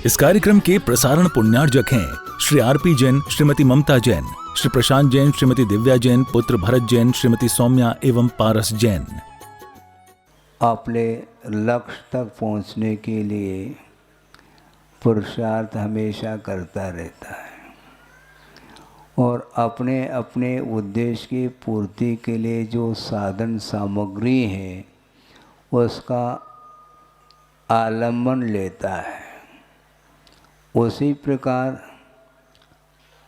इस कार्यक्रम के प्रसारण पुण्यार्जक हैं श्री आरपी जैन, श्रीमती ममता जैन, श्री प्रशांत जैन, श्रीमती दिव्या जैन, पुत्र भरत जैन, श्रीमती सौम्या एवं पारस जैन। अपने लक्ष्य तक पहुंचने के लिए पुरुषार्थ हमेशा करता रहता है और अपने अपने उद्देश्य की पूर्ति के लिए जो साधन सामग्री है उसका आलम्बन लेता है। उसी प्रकार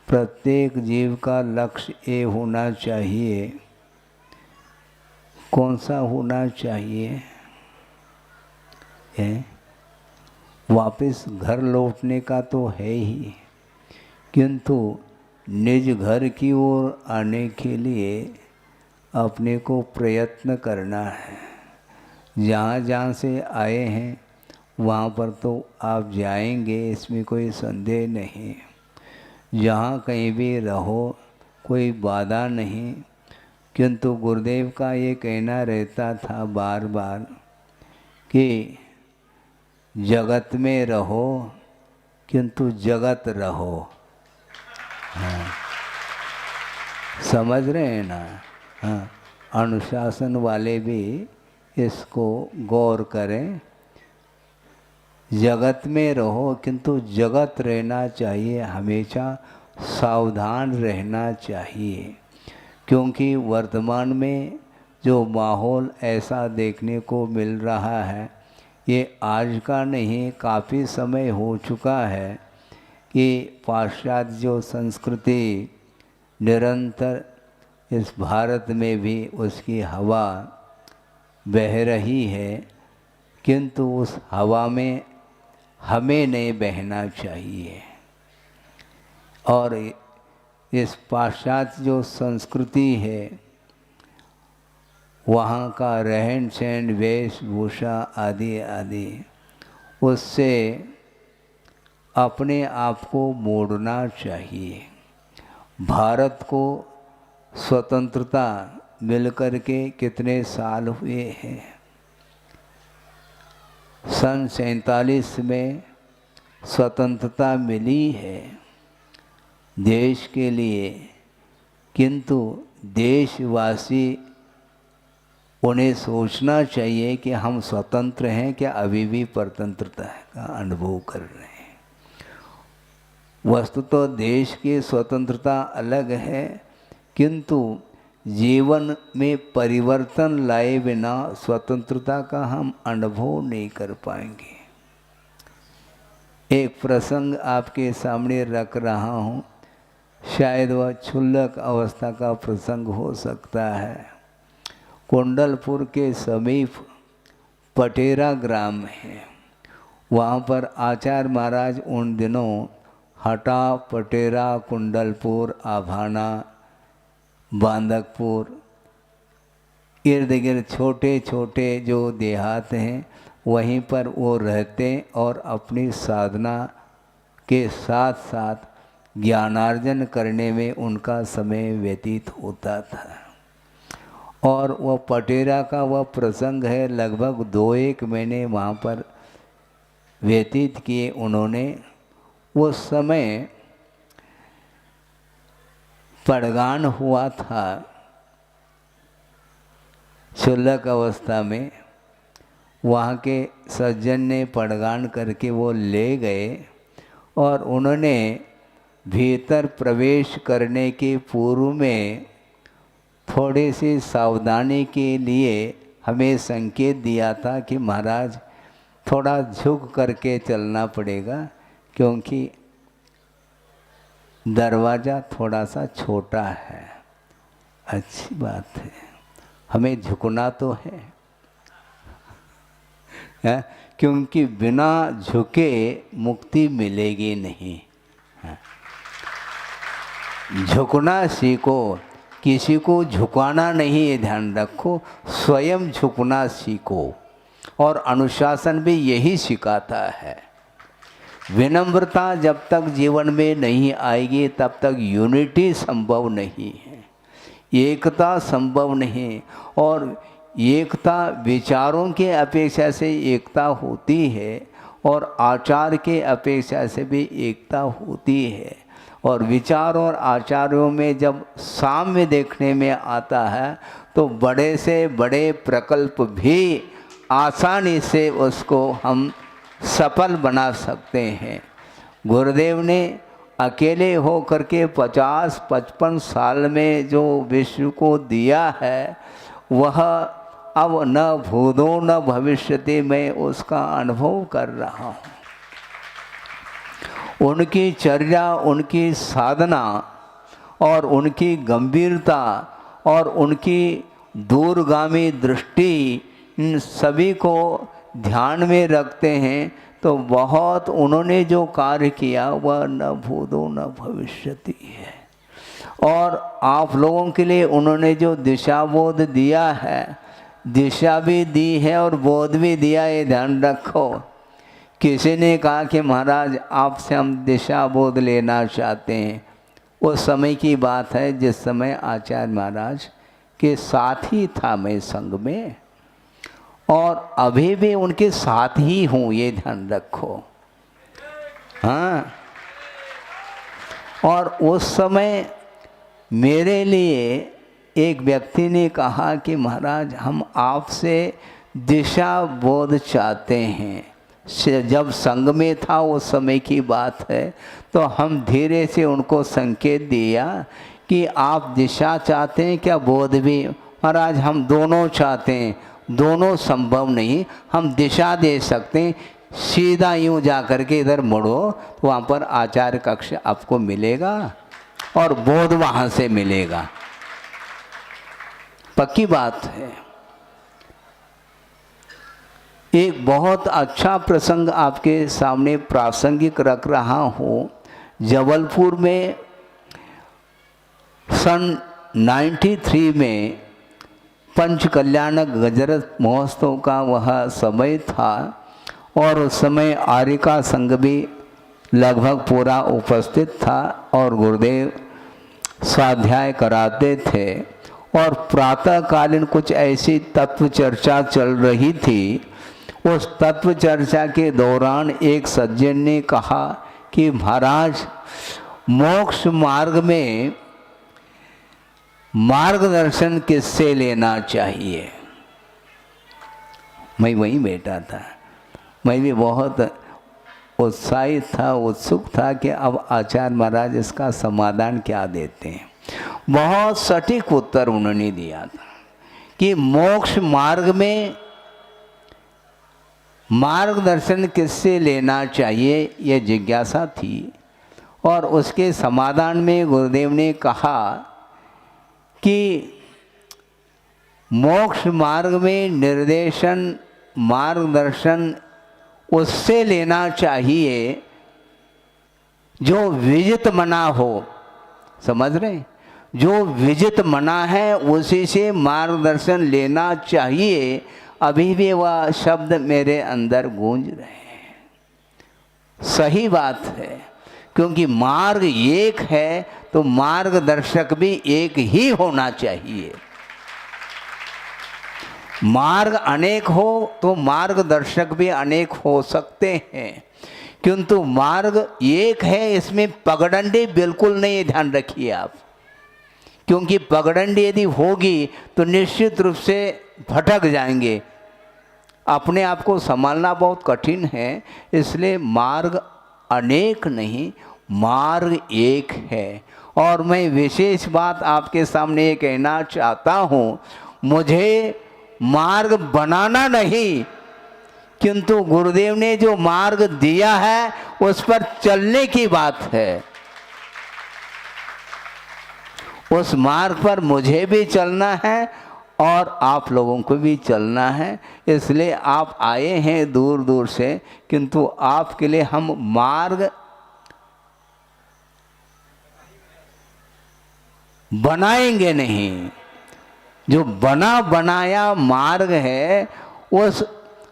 प्रत्येक जीव का लक्ष्य ये होना चाहिए। कौन सा होना चाहिए? वापस घर लौटने का तो है ही, किंतु निज घर की ओर आने के लिए अपने को प्रयत्न करना है। जहाँ जहाँ से आए हैं वहाँ पर तो आप जाएंगे, इसमें कोई संदेह नहीं। जहाँ कहीं भी रहो कोई बाधा नहीं, किंतु गुरुदेव का ये कहना रहता था बार बार कि जगत में रहो किंतु जगत रहो। हाँ, समझ रहे हैं ना? हाँ, अनुशासन वाले भी इसको गौर करें। जगत में रहो किंतु जगत रहना चाहिए, हमेशा सावधान रहना चाहिए, क्योंकि वर्तमान में जो माहौल ऐसा देखने को मिल रहा है ये आज का नहीं, काफ़ी समय हो चुका है कि पाश्चात्य जो संस्कृति निरंतर इस भारत में भी उसकी हवा बह रही है, किंतु उस हवा में हमें नहीं बहना चाहिए। और इस पाश्चात्य जो संस्कृति है वहाँ का रहन सहन, वेशभूषा आदि आदि, उससे अपने आप को मोड़ना चाहिए। भारत को स्वतंत्रता मिलकर के कितने साल हुए हैं? सन 47 में स्वतंत्रता मिली है देश के लिए, किंतु देशवासी उन्हें सोचना चाहिए कि हम स्वतंत्र हैं क्या, अभी भी परतंत्रता का अनुभव कर रहे हैं। वस्तुतः देश की स्वतंत्रता अलग है, किंतु जीवन में परिवर्तन लाए बिना स्वतंत्रता का हम अनुभव नहीं कर पाएंगे। एक प्रसंग आपके सामने रख रहा हूँ, शायद वह क्षुल्लक अवस्था का प्रसंग हो सकता है। कुंडलपुर के समीप पटेरा ग्राम है। वहाँ पर आचार्य महाराज उन दिनों हटा, पटेरा, कुंडलपुर, आभाना, बांदकपुर, इर्द गिर्द छोटे छोटे जो देहात हैं वहीं पर वो रहते और अपनी साधना के साथ साथ ज्ञानार्जन करने में उनका समय व्यतीत होता था। और वह पटेरा का वह प्रसंग है, लगभग 2-1 महीने वहाँ पर व्यतीत किए उन्होंने। वो समय पड़गान हुआ था, क्षुल्लक अवस्था में। वहाँ के सज्जन ने पड़गान करके वो ले गए और उन्होंने भीतर प्रवेश करने के पूर्व में थोड़ी सी सावधानी के लिए हमें संकेत दिया था कि महाराज थोड़ा झुक करके चलना पड़ेगा, क्योंकि दरवाज़ा थोड़ा सा छोटा है। अच्छी बात है, हमें झुकना तो है, क्योंकि बिना झुके मुक्ति मिलेगी नहीं। झुकना सीखो, किसी को झुकाना नहीं, ये ध्यान रखो, स्वयं झुकना सीखो। और अनुशासन भी यही सिखाता है। विनम्रता जब तक जीवन में नहीं आएगी तब तक यूनिटी संभव नहीं है, एकता संभव नहीं। और एकता विचारों के अपेक्षा से एकता होती है, और आचार के अपेक्षा से भी एकता होती है। और विचार और आचार्यों में जब साम्य देखने में आता है तो बड़े से बड़े प्रकल्प भी आसानी से उसको हम सफल बना सकते हैं। गुरुदेव ने अकेले हो करके 50-55 साल में जो विश्व को दिया है वह अब न भूतो न भविष्यति मैं उसका अनुभव कर रहा हूँ। उनकी चर्या, उनकी साधना और उनकी गंभीरता और उनकी दूरगामी दृष्टि इन सभी को ध्यान में रखते हैं तो बहुत उन्होंने जो कार्य किया वह न भूतो न भविष्यति है। और आप लोगों के लिए उन्होंने जो दिशा बोध दिया है, दिशा भी दी है और बोध भी दिया, ये ध्यान रखो। किसी ने कहा कि महाराज आपसे हम दिशा बोध लेना चाहते हैं, उस समय की बात है जिस समय आचार्य महाराज के साथ ही था मैं संघ में, और अभी भी उनके साथ ही हूँ, ये ध्यान रखो। हाँ, और उस समय मेरे लिए एक व्यक्ति ने कहा कि महाराज हम आपसे दिशा बोध चाहते हैं। जब संघ में था उस समय की बात है, तो हम धीरे से उनको संकेत दिया कि आप दिशा चाहते हैं क्या बोध भी? महाराज हम दोनों चाहते हैं। दोनों संभव नहीं, हम दिशा दे सकते हैं, सीधा यूँ जा कर के इधर मुड़ो तो वहाँ पर आचार्य कक्ष आपको मिलेगा और बोध वहाँ से मिलेगा। पक्की बात है। एक बहुत अच्छा प्रसंग आपके सामने प्रासंगिक रख रहा हूँ। जबलपुर में सन 93 में पंच कल्याणक गजरत महोत्सव का वह समय था और उस समय आर्यका संघ भी लगभग पूरा उपस्थित था और गुरुदेव स्वाध्याय कराते थे और प्रातःकालीन कुछ ऐसी तत्व चर्चा चल रही थी। उस तत्व चर्चा के दौरान एक सज्जन ने कहा कि महाराज मोक्ष मार्ग में मार्गदर्शन किससे लेना चाहिए? मैं वहीं बैठा था, मैं भी बहुत उत्साहित था, उत्सुक था कि अब आचार्य महाराज इसका समाधान क्या देते हैं। बहुत सटीक उत्तर उन्होंने दिया था कि मोक्ष मार्ग में मार्गदर्शन किससे लेना चाहिए, यह जिज्ञासा थी। और उसके समाधान में गुरुदेव ने कहा कि मोक्ष मार्ग में निर्देशन मार्गदर्शन उससे लेना चाहिए जो विजित मना हो। समझ रहे? जो विजित मना है उसी से मार्गदर्शन लेना चाहिए। अभी भी वह शब्द मेरे अंदर गूंज रहे हैं। सही बात है, क्योंकि मार्ग एक है तो मार्गदर्शक भी एक ही होना चाहिए। मार्ग अनेक हो तो मार्गदर्शक भी अनेक हो सकते हैं, किंतु मार्ग एक है, इसमें पगडंडी बिल्कुल नहीं, ध्यान रखिए आप। क्योंकि पगडंडी यदि होगी तो निश्चित रूप से भटक जाएंगे, अपने आप को संभालना बहुत कठिन है। इसलिए मार्ग अनेक नहीं, मार्ग एक है। और मैं विशेष बात आपके सामने ये कहना चाहता हूँ, मुझे मार्ग बनाना नहीं, किंतु गुरुदेव ने जो मार्ग दिया है उस पर चलने की बात है। उस मार्ग पर मुझे भी चलना है और आप लोगों को भी चलना है। इसलिए आप आए हैं दूर दूर से, किंतु आपके लिए हम मार्ग बनाएंगे नहीं। जो बना बनाया मार्ग है, उस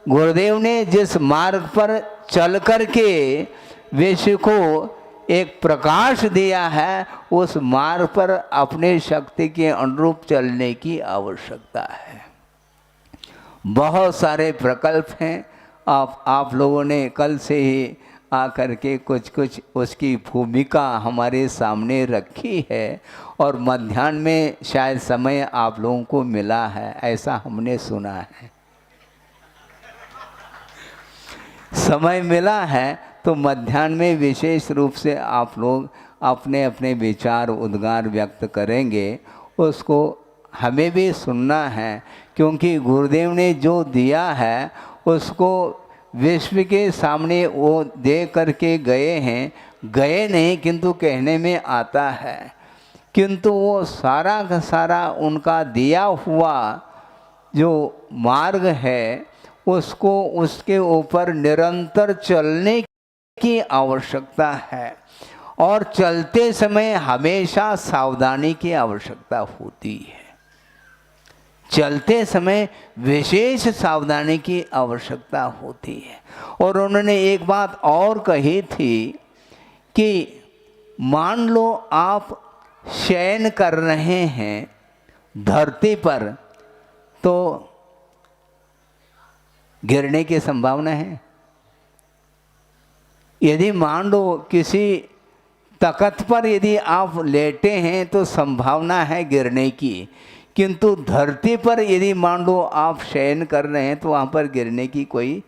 गुरुदेव ने जिस मार्ग पर चल कर के विश्व को एक प्रकाश दिया है, उस मार्ग पर अपने शक्ति के अनुरूप चलने की आवश्यकता है। बहुत सारे प्रकल्प हैं, आप लोगों ने कल से ही आकर के कुछ कुछ उसकी भूमिका हमारे सामने रखी है और मध्याह्न में शायद समय आप लोगों को मिला है, ऐसा हमने सुना है। समय मिला है तो मध्याह्न में विशेष रूप से आप लोग अपने अपने विचार उद्गार व्यक्त करेंगे, उसको हमें भी सुनना है, क्योंकि गुरुदेव ने जो दिया है उसको विश्व के सामने वो दे करके गए हैं, गए नहीं किंतु कहने में आता है, किंतु वो सारा का सारा उनका दिया हुआ जो मार्ग है उसको उसके ऊपर निरंतर चलने की आवश्यकता है और चलते समय हमेशा सावधानी की आवश्यकता होती है। चलते समय विशेष सावधानी की आवश्यकता होती है। और उन्होंने एक बात और कही थी कि मान लो आप शयन कर रहे हैं धरती पर तो गिरने की संभावना है। यदि मान लो किसी तख्त पर यदि आप लेटे हैं तो संभावना है गिरने की, किंतु धरती पर यदि मान लो आप शयन कर रहे हैं तो वहाँ पर गिरने की कोई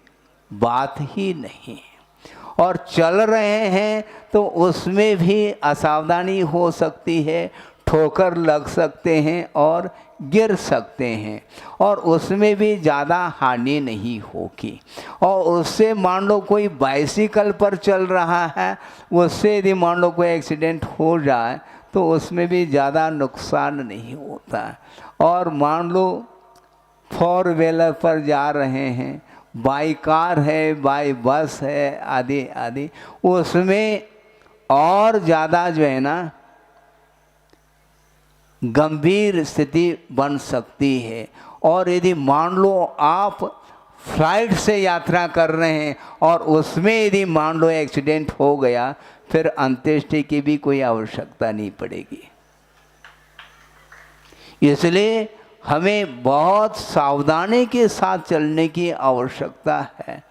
बात ही नहीं। और चल रहे हैं तो उसमें भी असावधानी हो सकती है, ठोकर लग सकते हैं और गिर सकते हैं, और उसमें भी ज़्यादा हानि नहीं होगी। और उससे मान लो कोई बाइसिकल पर चल रहा है, उससे यदि मान लो कोई एक्सीडेंट हो जाए तो उसमें भी ज़्यादा नुकसान नहीं होता। और मान लो 4 व्हीलर पर जा रहे हैं, बाई कार है, बाई बस है, आदि आदि, उसमें और ज़्यादा जो है ना गंभीर स्थिति बन सकती है। और यदि मान लो आप फ्लाइट से यात्रा कर रहे हैं और उसमें यदि मान लो एक्सीडेंट हो गया, फिर अंत्येष्टि की भी कोई आवश्यकता नहीं पड़ेगी। इसलिए हमें बहुत सावधानी के साथ चलने की आवश्यकता है।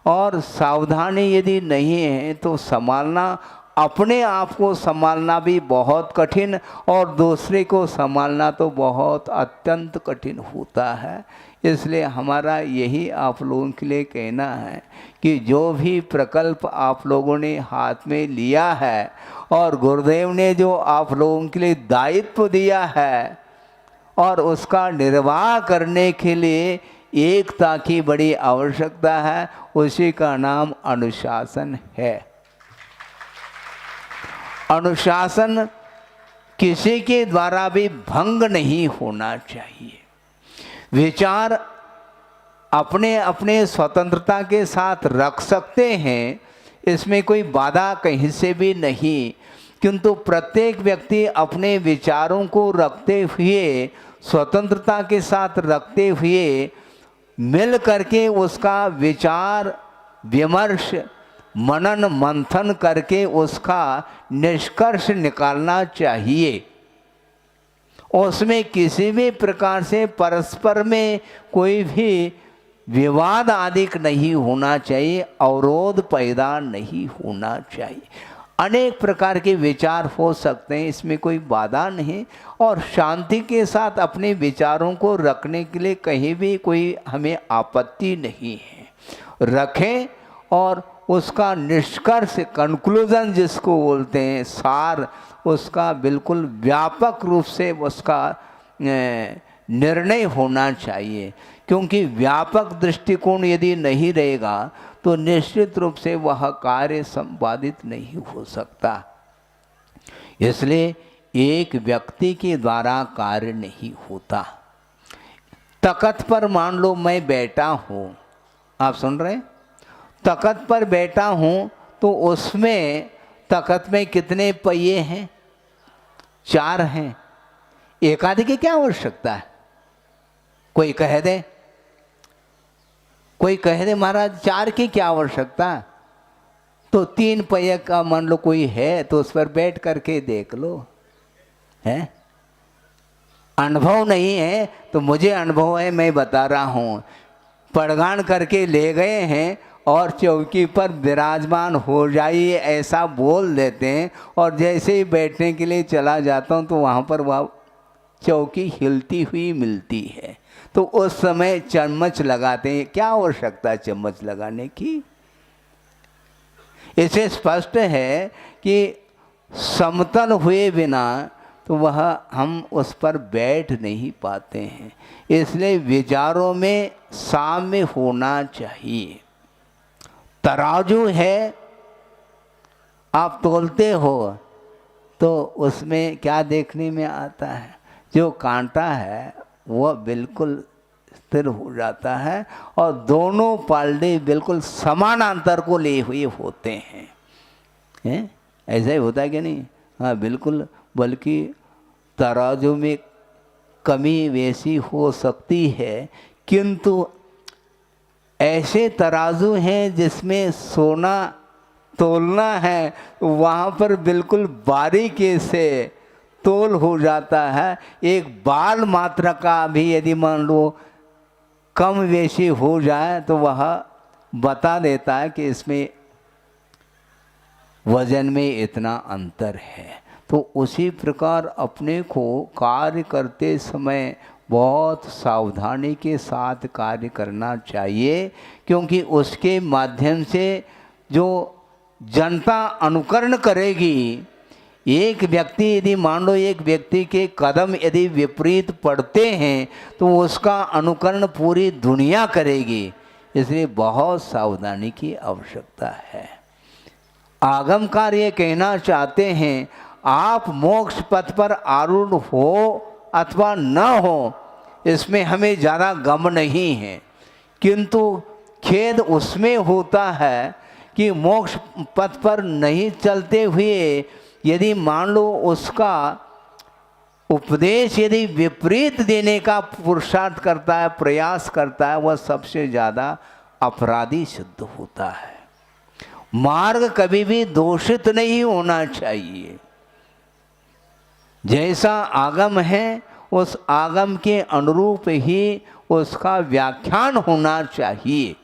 और सावधानी यदि नहीं है तो संभालना, अपने आप को संभालना भी बहुत कठिन और दूसरे को संभालना तो बहुत अत्यंत कठिन होता है। इसलिए हमारा यही आप लोगों के लिए कहना है कि जो भी प्रकल्प आप लोगों ने हाथ में लिया है और गुरुदेव ने जो आप लोगों के लिए दायित्व दिया है और उसका निर्वाह करने के लिए एकता की बड़ी आवश्यकता है, उसी का नाम अनुशासन है। अनुशासन किसी के द्वारा भी भंग नहीं होना चाहिए। विचार अपने अपने स्वतंत्रता के साथ रख सकते हैं, इसमें कोई बाधा कहीं से भी नहीं, किंतु प्रत्येक व्यक्ति अपने विचारों को रखते हुए, स्वतंत्रता के साथ रखते हुए मिल करके उसका विचार विमर्श मनन मंथन करके उसका निष्कर्ष निकालना चाहिए। उसमें किसी भी प्रकार से परस्पर में कोई भी विवाद आदि नहीं होना चाहिए, अवरोध पैदा नहीं होना चाहिए। अनेक प्रकार के विचार हो सकते हैं, इसमें कोई बाधा नहीं, और शांति के साथ अपने विचारों को रखने के लिए कहीं भी कोई हमें आपत्ति नहीं है। रखें और उसका निष्कर्ष, कंक्लूजन जिसको बोलते हैं, सार, उसका बिल्कुल व्यापक रूप से उसका निर्णय होना चाहिए। क्योंकि व्यापक दृष्टिकोण यदि नहीं रहेगा तो निश्चित रूप से वह कार्य संपादित नहीं हो सकता। इसलिए एक व्यक्ति के द्वारा कार्य नहीं होता। तख्त पर मान लो मैं बैठा हूँ, आप सुन रहे हैं, तख्त पर बैठा हूँ तो उसमें तख्त में कितने पहिए हैं? 4 हैं। एक आदि की क्या आवश्यकता है? कोई कह दे, कोई कह दे महाराज 4 की क्या आवश्यकता, तो 3 पहिए का मान लो कोई है तो उस पर बैठ करके देख लो। है अनुभव नहीं है तो मुझे अनुभव है, मैं बता रहा हूँ प्रगान करके ले गए हैं और चौकी पर विराजमान हो जाइए ऐसा बोल देते हैं, और जैसे ही बैठने के लिए चला जाता हूँ तो वहाँ पर वह चौकी हिलती हुई मिलती है। तो उस समय चम्मच लगाते हैं। क्या आवश्यकता है चम्मच लगाने की? इसे स्पष्ट है कि समतल हुए बिना तो वह हम उस पर बैठ नहीं पाते हैं। इसलिए विचारों में साम्य होना चाहिए। तराजू है, आप तोलते हो तो उसमें क्या देखने में आता है? जो कांटा है वह बिल्कुल स्थिर हो जाता है और दोनों पालड़े बिल्कुल समानांतर को लिए हुए होते हैं। ऐसा ही होता है कि नहीं? हाँ बिल्कुल। बल्कि तराजू में कमी वैसी हो सकती है, किंतु ऐसे तराजू हैं जिसमें सोना तोलना है, वहाँ पर बिल्कुल बारीकी से तोल हो जाता है। एक बाल मात्रा का भी यदि मान लो कम वेशी हो जाए तो वह बता देता है कि इसमें वजन में इतना अंतर है। तो उसी प्रकार अपने को कार्य करते समय बहुत सावधानी के साथ कार्य करना चाहिए, क्योंकि उसके माध्यम से जो जनता अनुकरण करेगी, एक व्यक्ति यदि मान लो एक व्यक्ति के कदम यदि विपरीत पड़ते हैं तो उसका अनुकरण पूरी दुनिया करेगी। इसलिए बहुत सावधानी की आवश्यकता है। आगमकार ये कहना चाहते हैं, आप मोक्ष पथ पर आरूढ़ हो अथवा न हो, इसमें हमें ज़्यादा गम नहीं है, किंतु खेद उसमें होता है कि मोक्ष पथ पर नहीं चलते हुए यदि मान लो उसका उपदेश यदि विपरीत देने का पुरुषार्थ करता है, प्रयास करता है, वह सबसे ज़्यादा अपराधी सिद्ध होता है। मार्ग कभी भी दोषित नहीं होना चाहिए। जैसा आगम है उस आगम के अनुरूप ही उसका व्याख्यान होना चाहिए।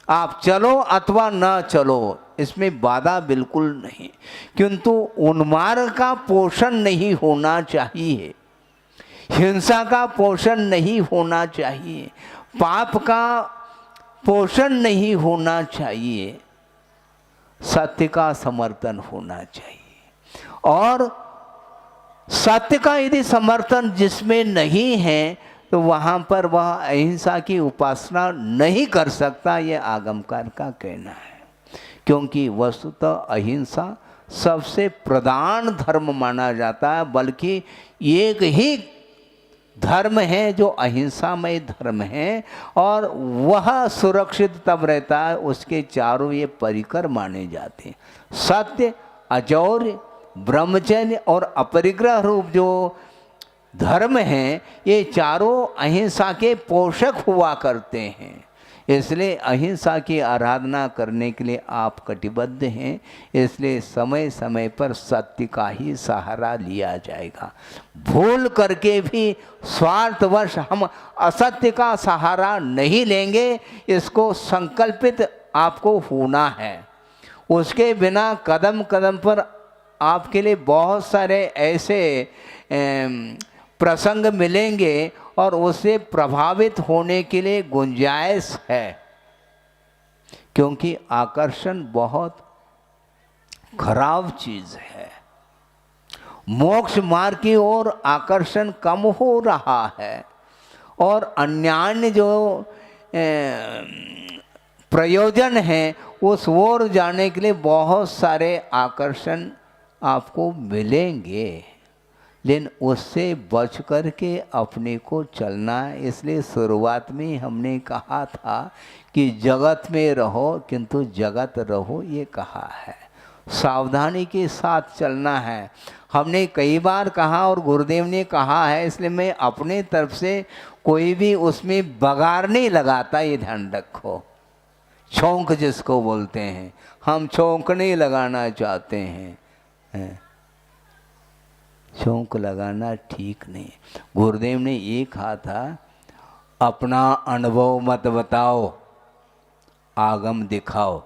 आप चलो अथवा न चलो, इसमें बाधा बिल्कुल नहीं, किंतु उन्मार्ग का पोषण नहीं होना चाहिए, हिंसा का पोषण नहीं होना चाहिए, पाप का पोषण नहीं होना चाहिए, सत्य का समर्थन होना चाहिए। और सत्य का यदि समर्थन जिसमें नहीं है तो वहाँ पर वह अहिंसा की उपासना नहीं कर सकता, यह आगमकार का कहना है। क्योंकि वस्तुतः अहिंसा सबसे प्रधान धर्म माना जाता है, बल्कि एक ही धर्म है जो अहिंसामय धर्म है, और वह सुरक्षित तब रहता है उसके चारों ये परिकर माने जाते हैं। सत्य, अचौर्य, ब्रह्मचर्य और अपरिग्रह रूप जो धर्म हैं, ये चारों अहिंसा के पोषक हुआ करते हैं। इसलिए अहिंसा की आराधना करने के लिए आप कटिबद्ध हैं। इसलिए समय समय पर सत्य का ही सहारा लिया जाएगा। भूल करके भी स्वार्थवश हम असत्य का सहारा नहीं लेंगे, इसको संकल्पित आपको होना है। उसके बिना कदम कदम पर आपके लिए बहुत सारे ऐसे प्रसंग मिलेंगे और उससे प्रभावित होने के लिए गुंजाइश है, क्योंकि आकर्षण बहुत खराब चीज है। मोक्ष मार्ग की ओर आकर्षण कम हो रहा है और अन्यान्य जो प्रयोजन है उस ओर जाने के लिए बहुत सारे आकर्षण आपको मिलेंगे, लेकिन उससे बच कर के अपने को चलना है। इसलिए शुरुआत में हमने कहा था कि जगत में रहो किंतु जगत रहो, ये कहा है। सावधानी के साथ चलना है, हमने कई बार कहा और गुरुदेव ने कहा है। इसलिए मैं अपने तरफ से कोई भी उसमें बगार नहीं लगाता, ये ध्यान रखो। छौंक जिसको बोलते हैं, हम छौंक नहीं लगाना चाहते हैं। छौंक लगाना ठीक नहीं। गुरुदेव ने ये कहा था, अपना अनुभव मत बताओ, आगम दिखाओ।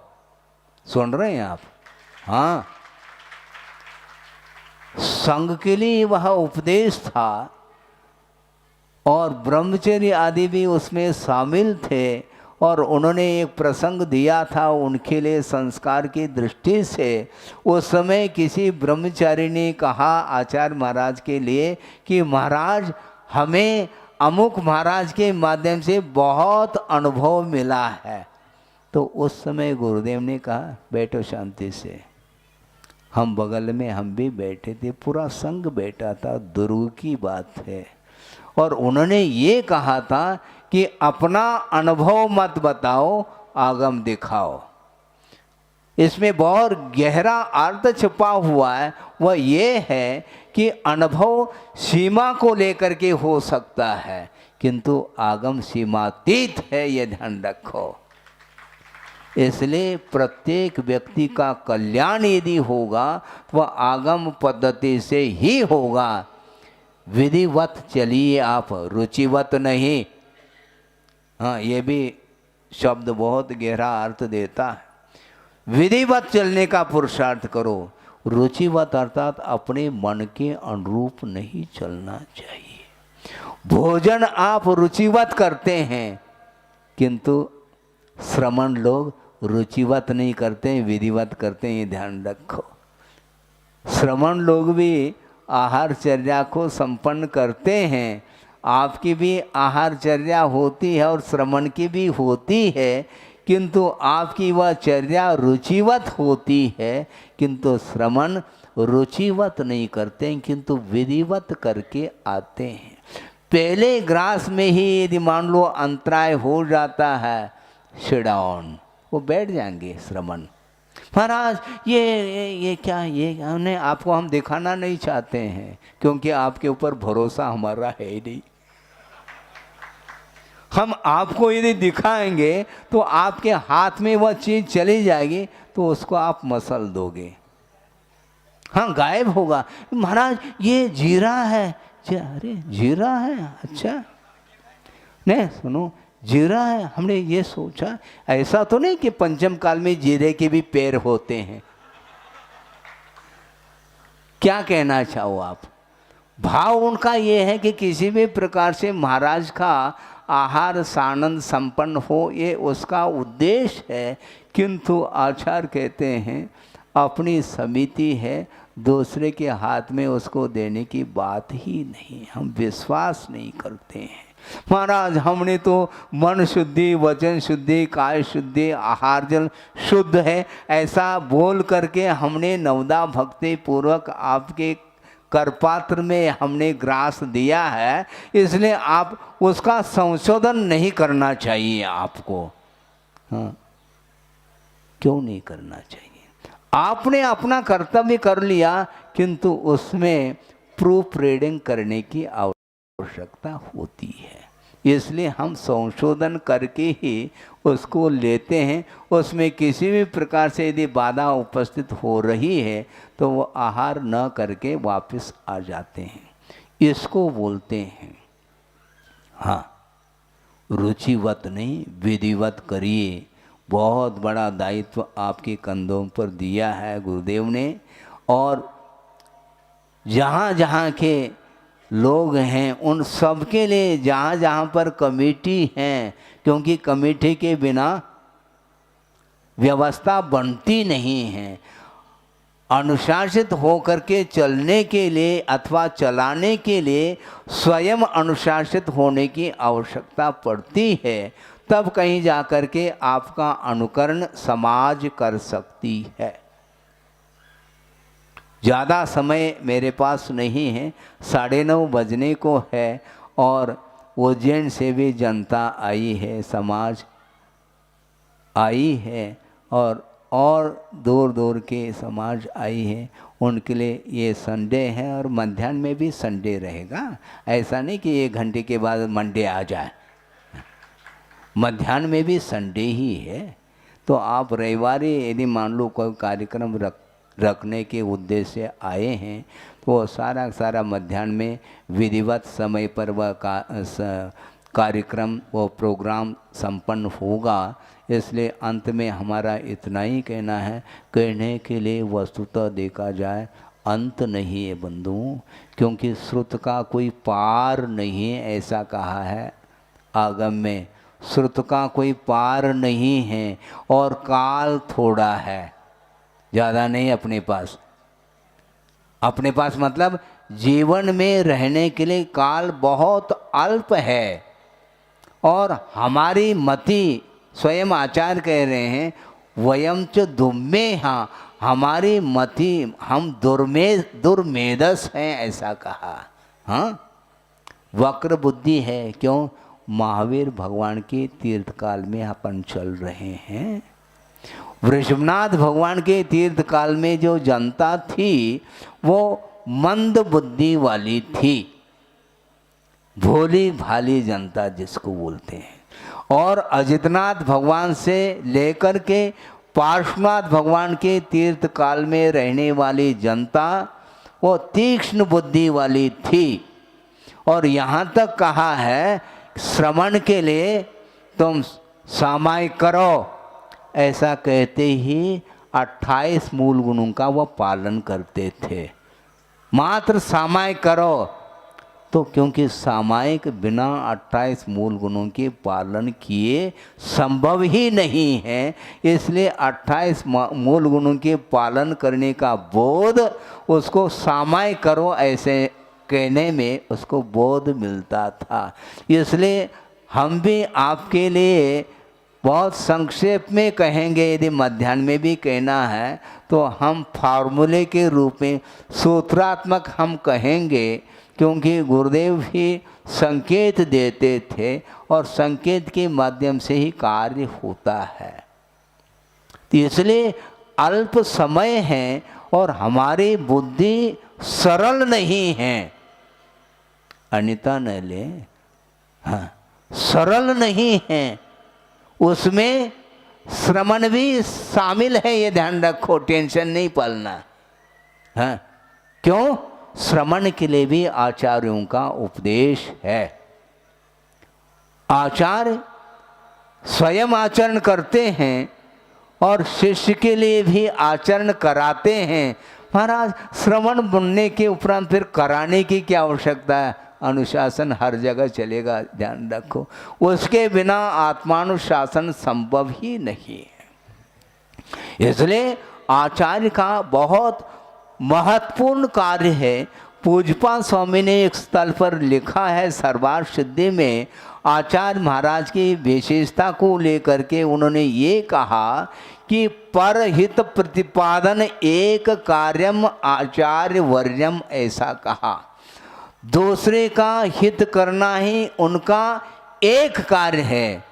सुन रहे हैं आप? हाँ, संघ के लिए वह उपदेश था और ब्रह्मचर्य आदि भी उसमें शामिल थे, और उन्होंने एक प्रसंग दिया था उनके लिए संस्कार की दृष्टि से। उस समय किसी ब्रह्मचारी ने कहा आचार्य महाराज के लिए कि महाराज, हमें अमुक महाराज के माध्यम से बहुत अनुभव मिला है। तो उस समय गुरुदेव ने कहा बैठो शांति से। हम बगल में हम भी बैठे थे, पूरा संघ बैठा था, दुर्ग की बात है। और उन्होंने ये कहा था कि अपना अनुभव मत बताओ, आगम दिखाओ। इसमें बहुत गहरा अर्थ छुपा हुआ है। वह ये है कि अनुभव सीमा को लेकर के हो सकता है, किंतु आगम सीमातीत है, ये ध्यान रखो। इसलिए प्रत्येक व्यक्ति का कल्याण यदि होगा तो वह आगम पद्धति से ही होगा। विधिवत चलिए आप, रुचिवत नहीं। हाँ, ये भी शब्द बहुत गहरा अर्थ देता है। विधिवत चलने का पुरुषार्थ करो, रुचिवत अर्थात अपने मन के अनुरूप नहीं चलना चाहिए। भोजन आप रुचिवत करते हैं, किंतु श्रमण लोग रुचिवत नहीं करते हैं, विधिवत करते हैं, ये ध्यान रखो। श्रमण लोग भी आहारचर्या को संपन्न करते हैं, आपकी भी आहारचर्या होती है और श्रमण की भी होती है, किंतु आपकी वह चर्या रुचिवत होती है, किंतु श्रमण रुचिवत नहीं करते हैं, किंतु विधिवत करके आते हैं। पहले ग्रास में ही यदि मान लो अंतराय हो जाता है, शिडाउन, वो बैठ जाएंगे श्रमण। महाराज ये क्या, ये हमने आपको हम दिखाना नहीं चाहते हैं, क्योंकि आपके ऊपर भरोसा हमारा है ही नहीं। हम आपको यदि दिखाएंगे तो आपके हाथ में वह चीज़ चली जाएगी, तो उसको आप मसल दोगे, हाँ गायब होगा। महाराज ये जीरा है, अरे जीरा है, अच्छा नहीं सुनो, जीरा है, हमने ये सोचा। ऐसा तो नहीं कि पंचम काल में जीरे के भी पैर होते हैं। क्या कहना चाहो आप? भाव उनका ये है कि किसी भी प्रकार से महाराज का आहार सानंद संपन्न हो, ये उसका उद्देश्य है। किंतु आचार्य कहते हैं अपनी समिति है, दूसरे के हाथ में उसको देने की बात ही नहीं, हम विश्वास नहीं करते हैं। महाराज हमने तो मन शुद्धि, वचन शुद्धि, काय शुद्धि, आहार जल शुद्ध है, ऐसा बोल करके हमने नवदा भक्ति पूर्वक आपके करपात्र में हमने ग्रास दिया है, इसलिए आप उसका संशोधन नहीं करना चाहिए आपको। हाँ, क्यों नहीं करना चाहिए? आपने अपना कर्तव्य कर लिया, किंतु उसमें प्रूफ रीडिंग करने की आवश्यकता होती है, इसलिए हम संशोधन करके ही उसको लेते हैं। उसमें किसी भी प्रकार से यदि बाधा उपस्थित हो रही है तो वो आहार न करके वापस आ जाते हैं, इसको बोलते हैं। हाँ, रुचिवत नहीं, विधिवत करिए। बहुत बड़ा दायित्व आपके कंधों पर दिया है गुरुदेव ने, और जहाँ जहाँ के लोग हैं उन सब के लिए, जहाँ जहाँ पर कमेटी हैं, क्योंकि कमेटी के बिना व्यवस्था बनती नहीं है। अनुशासित होकर के चलने के लिए अथवा चलाने के लिए स्वयं अनुशासित होने की आवश्यकता पड़ती है, तब कहीं जा कर के आपका अनुकरण समाज कर सकती है। ज़्यादा समय मेरे पास नहीं है, 9:30 बजने को है, और उज्जैन से भी जनता आई है, समाज आई है, और दूर दूर के समाज आई है। उनके लिए ये संडे है, और मध्याह्न में भी संडे रहेगा। ऐसा नहीं कि 1 घंटे के बाद मंडे आ जाए, मध्याह्न में भी संडे ही है। तो आप रविवार यदि मान लो कोई कार्यक्रम रखने के उद्देश्य से आए हैं, तो वो सारा मध्याह्न में विधिवत समय पर वह कार्यक्रम वो प्रोग्राम संपन्न होगा। इसलिए अंत में हमारा इतना ही कहना है, कहने के लिए वस्तुतः देखा जाए अंत नहीं है बंधुओं, क्योंकि श्रुत का कोई पार नहीं है, ऐसा कहा है आगम में। श्रुत का कोई पार नहीं है और काल थोड़ा है, ज़्यादा नहीं अपने पास। अपने पास मतलब जीवन में रहने के लिए काल बहुत अल्प है। और हमारी मति, स्वयं आचार्य कह रहे हैं, वयम च दुम्मे, हाँ हमारी मति, हम दुर्मेधस हैं, ऐसा कहा। हाँ, वक्र बुद्धि है। क्यों? महावीर भगवान के तीर्थकाल में अपन चल रहे हैं। वृषभनाथ भगवान के तीर्थकाल में जो जनता थी वो मंद बुद्धि वाली थी, भोली भाली जनता जिसको बोलते हैं। और अजितनाथ भगवान से लेकर के पार्श्वनाथ भगवान के तीर्थ काल में रहने वाली जनता वो तीक्ष्ण बुद्धि वाली थी। और यहाँ तक कहा है श्रवण के लिए तुम सामायिक करो, ऐसा कहते ही 28 मूल गुणों का वो पालन करते थे। मात्र सामायिक करो, तो क्योंकि सामायिक बिना 28 मूल गुणों के पालन किए संभव ही नहीं है, इसलिए 28 मूल गुणों के पालन करने का बोध उसको सामायिक करो ऐसे कहने में उसको बोध मिलता था। इसलिए हम भी आपके लिए बहुत संक्षेप में कहेंगे, यदि मध्याह्न में भी कहना है तो हम फार्मूले के रूप में सूत्रात्मक हम कहेंगे, क्योंकि गुरुदेव ही संकेत देते थे और संकेत के माध्यम से ही कार्य होता है। तो इसलिए अल्प समय है और हमारी बुद्धि सरल नहीं है। अनिता न ले, हाँ, सरल नहीं है, उसमें श्रमण भी शामिल है, ये ध्यान रखो, टेंशन नहीं पालना। हाँ, क्यों? श्रवण के लिए भी आचार्यों का उपदेश है। आचार्य स्वयं आचरण करते हैं और शिष्य के लिए भी आचरण कराते हैं। महाराज श्रवण बनने के उपरांत फिर कराने की क्या आवश्यकता है? अनुशासन हर जगह चलेगा, ध्यान रखो। उसके बिना आत्मानुशासन संभव ही नहीं है। इसलिए आचार्य का बहुत महत्वपूर्ण कार्य है। पूज्यपाद स्वामी ने एक स्थल पर लिखा है, सर्वार्थ सिद्धि में आचार्य महाराज की विशेषता को लेकर के उन्होंने ये कहा कि परहित प्रतिपादन एक कार्यम आचार्य वर्यम, ऐसा कहा। दूसरे का हित करना ही उनका एक कार्य है,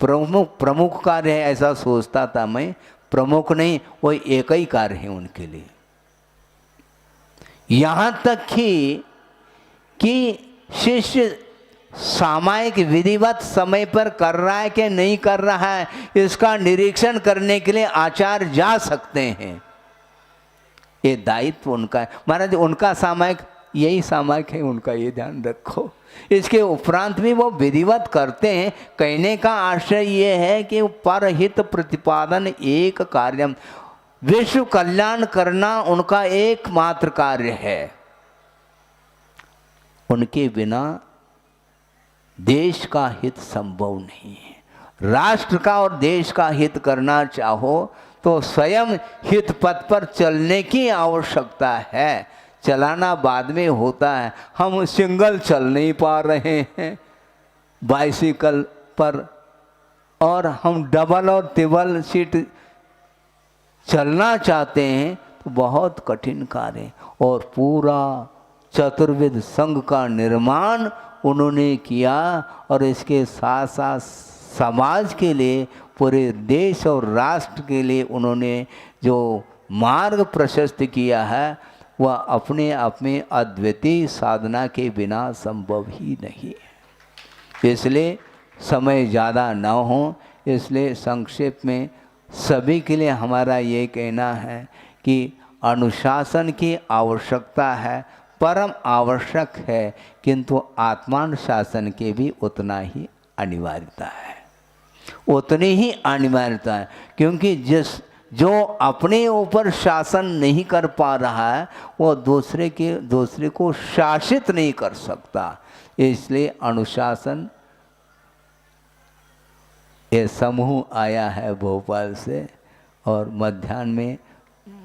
प्रमुख कार्य है, ऐसा सोचता था मैं। प्रमुख नहीं, वो एक ही कार्य है उनके लिए। यहाँ तक कि शिष्य सामायिक विधिवत समय पर कर रहा है कि नहीं कर रहा है, इसका निरीक्षण करने के लिए आचार्य जा सकते हैं। ये दायित्व उनका है। महाराज उनका सामायिक यही सामायिक है उनका, ये ध्यान रखो। इसके उपरांत भी वो विधिवत करते हैं। कहने का आशय ये है कि परहित प्रतिपादन एक कार्यम, विश्व कल्याण करना उनका एकमात्र कार्य है। उनके बिना देश का हित संभव नहीं है। राष्ट्र का और देश का हित करना चाहो तो स्वयं हित पथ पर चलने की आवश्यकता है। चलाना बाद में होता है। हम सिंगल चल नहीं पा रहे हैं बाइसिकल पर, और हम डबल और ट्रिपल सीट चलना चाहते हैं तो बहुत कठिन कार्य है। और पूरा चतुर्विध संघ का निर्माण उन्होंने किया और इसके साथ साथ समाज के लिए, पूरे देश और राष्ट्र के लिए उन्होंने जो मार्ग प्रशस्त किया है वह अपने आप में अद्वितीय साधना के बिना संभव ही नहीं है। इसलिए समय ज़्यादा न हो, इसलिए संक्षेप में सभी के लिए हमारा ये कहना है कि अनुशासन की आवश्यकता है, परम आवश्यक है, किंतु आत्मानुशासन के भी उतना ही अनिवार्यता है, उतनी ही अनिवार्यता है। क्योंकि जो अपने ऊपर शासन नहीं कर पा रहा है वो दूसरे को शासित नहीं कर सकता। इसलिए अनुशासन, ये समूह आया है भोपाल से, और मध्याह्न में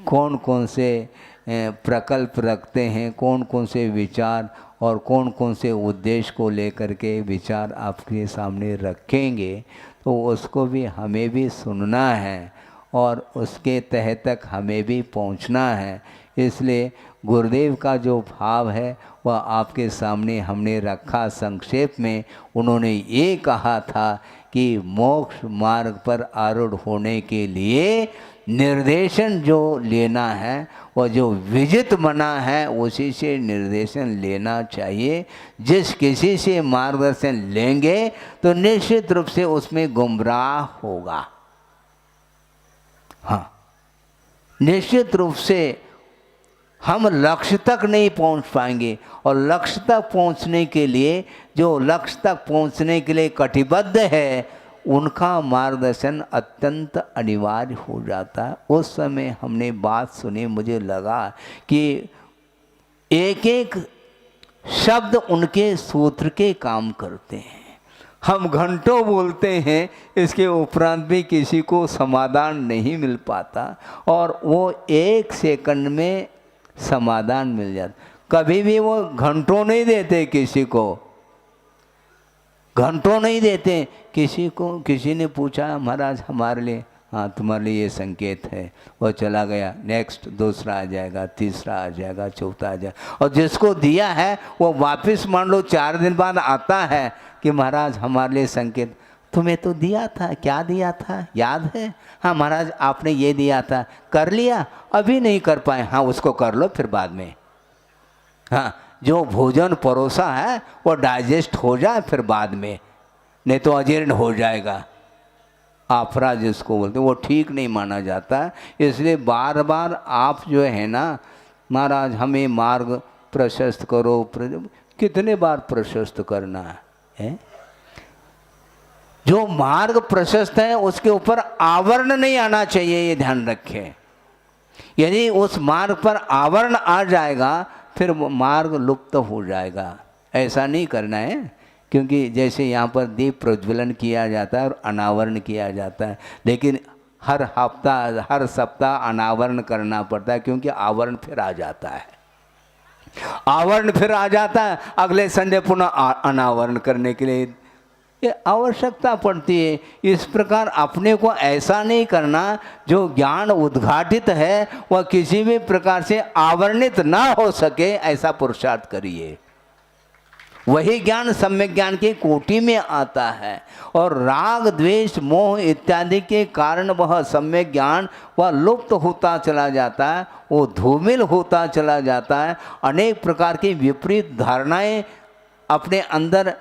कौन कौन से प्रकल्प रखते हैं, कौन कौन से विचार और कौन कौन से उद्देश्य को लेकर के विचार आपके सामने रखेंगे, तो उसको भी हमें भी सुनना है और उसके तहत तक हमें भी पहुंचना है। इसलिए गुरुदेव का जो भाव है वह आपके सामने हमने रखा। संक्षेप में उन्होंने ये कहा था कि मोक्ष मार्ग पर आरूढ़ होने के लिए निर्देशन जो लेना है वह जो विजित बना है उसी से निर्देशन लेना चाहिए। जिस किसी से मार्गदर्शन लेंगे तो निश्चित रूप से उसमें गुमराह होगा। हाँ, निश्चित रूप से हम लक्ष्य तक नहीं पहुंच पाएंगे, और लक्ष्य तक पहुंचने के लिए जो लक्ष्य तक पहुंचने के लिए कटिबद्ध है उनका मार्गदर्शन अत्यंत अनिवार्य हो जाता है। उस समय हमने बात सुनी, मुझे लगा कि एक एक शब्द उनके सूत्र के काम करते हैं। हम घंटों बोलते हैं, इसके उपरांत भी किसी को समाधान नहीं मिल पाता, और वो एक सेकंड में समाधान मिल जाता। कभी भी वो घंटों नहीं देते, किसी को घंटों नहीं देते। किसी ने पूछा महाराज हमारे लिए, हाँ तुम्हारे लिए ये संकेत है, वो चला गया, नेक्स्ट दूसरा आ जाएगा, तीसरा आ जाएगा, चौथा आ जाएगा, और जिसको दिया है वो वापस मान लो 4 दिन बाद आता है कि महाराज हमारे लिए संकेत, तुम्हें तो दिया था, क्या दिया था याद है? हाँ महाराज आपने ये दिया था, कर लिया? अभी नहीं कर पाए, हाँ उसको कर लो फिर बाद में। हाँ, जो भोजन परोसा है वो डाइजेस्ट हो जाए फिर बाद में, नहीं तो अजीर्ण हो जाएगा। आफरा जिसको बोलते वो ठीक नहीं माना जाता। इसलिए बार बार आप जो है ना, महाराज हमें मार्ग प्रशस्त करो, कितने बार प्रशस्त करना है? जो मार्ग प्रशस्त है उसके ऊपर आवरण नहीं आना चाहिए, ये ध्यान रखें। यदि उस मार्ग पर आवरण आ जाएगा फिर मार्ग लुप्त हो जाएगा। ऐसा नहीं करना है, क्योंकि जैसे यहाँ पर दीप प्रज्वलन किया जाता है और अनावरण किया जाता है, लेकिन हर हफ्ता हर सप्ताह अनावरण करना पड़ता है, क्योंकि आवरण फिर आ जाता है। आवरण फिर आ जाता है, अगले संडे पुनः अनावरण करने के लिए ये आवश्यकता पड़ती है। इस प्रकार अपने को ऐसा नहीं करना, जो ज्ञान उद्घाटित है वह किसी भी प्रकार से आवरणित ना हो सके, ऐसा पुरुषार्थ करिए। वही ज्ञान सम्यक ज्ञान के कोटि में आता है, और राग द्वेष मोह इत्यादि के कारण वह सम्यक ज्ञान वह लुप्त होता चला जाता है, वो धूमिल होता चला जाता है। अनेक प्रकार की विपरीत धारणाएं अपने अंदर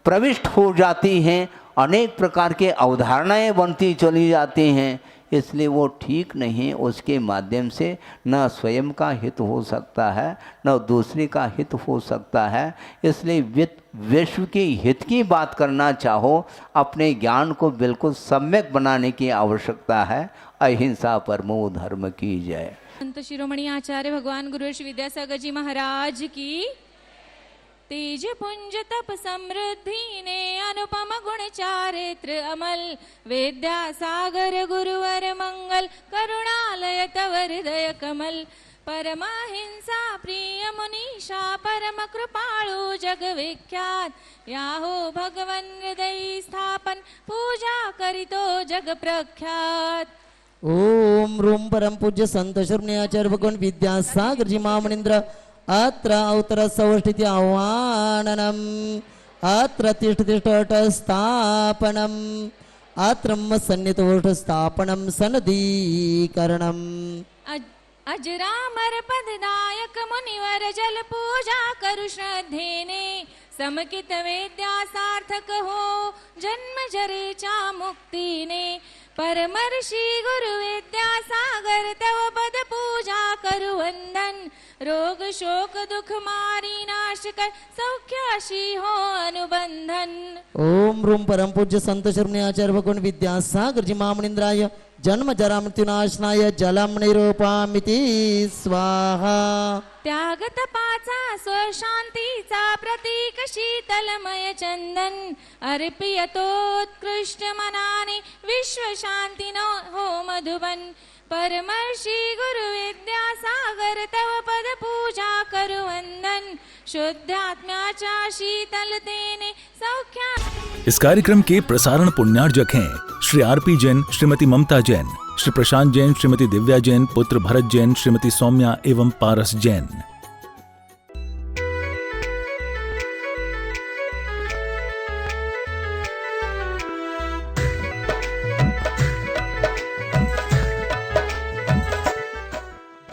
प्रविष्ट हो जाती हैं, अनेक प्रकार के अवधारणाएं बनती चली जाती हैं। इसलिए वो ठीक नहीं। उसके माध्यम से न स्वयं का हित हो सकता है, न दूसरे का हित हो सकता है। इसलिए विश्व के हित की बात करना चाहो, अपने ज्ञान को बिल्कुल सम्यक बनाने की आवश्यकता है। अहिंसा परमो धर्म की जय। संत शिरोमणि आचार्य भगवान गुरु श्री विद्यासागर जी महाराज की। तेज पुंज तप समृद्धि ने अनुपम गुण चारित्र अमल, विद्यासागर गुरुवर मंगल करुणालय तव हृदय कमल। परमहिंसा प्रिय मुनीषा परम कृपाळु जग विख्यात, याहो भगवन हृदय स्थापन पूजा करितो जग प्रख्यात। ओम रूम परम पूज्य संत शिरोमणि आचार्य भगवान विद्यासागर जी महामनिंद्र अत्र अवतर सौष्ठिति आह्वाननम्, अत्र तिष्ठ स्थापनम्, अत्र सन्निहित स्थापनम् सनदीकरणम्। अजरामर पददायक मुनिवर जल पूजा करु श्रद्धेने, समकित वेद्या सार्थक हो जन्म जरेच्या मुक्तीने। परमर्षि गुरु विद्यासागर तव पद पूजा करु वंदन रोग शोक दुख मारी नाश कर सौख्याशी हो अनुबंधन। ओम रूम परम पूज्य संत शरण्य आचार्य भगवान विद्यासागर जी महामुनींद्राय जन्म जरा मृत्युनाशनाय जलम निरूपामिति स्वाहा। त्याग तपाचा स्वशांतीचा प्रतीक शीतलमय चंदन अर्पियतोत्कृष्ट मनाने विश्व शांतीनो हो मधुबन। परमर्षि गुरु विद्यासागर तव पद पूजा करु वंदन शुद्ध आत्म्याच्या शीतलतेने सौख्या। इस कार्यक्रम के प्रसारण पुण्यार्जक हैं श्री आरपी जैन, श्रीमती ममता जैन, श्री प्रशांत जैन, श्रीमती दिव्या जैन, पुत्र भरत जैन, श्रीमती सौम्या एवं पारस जैन।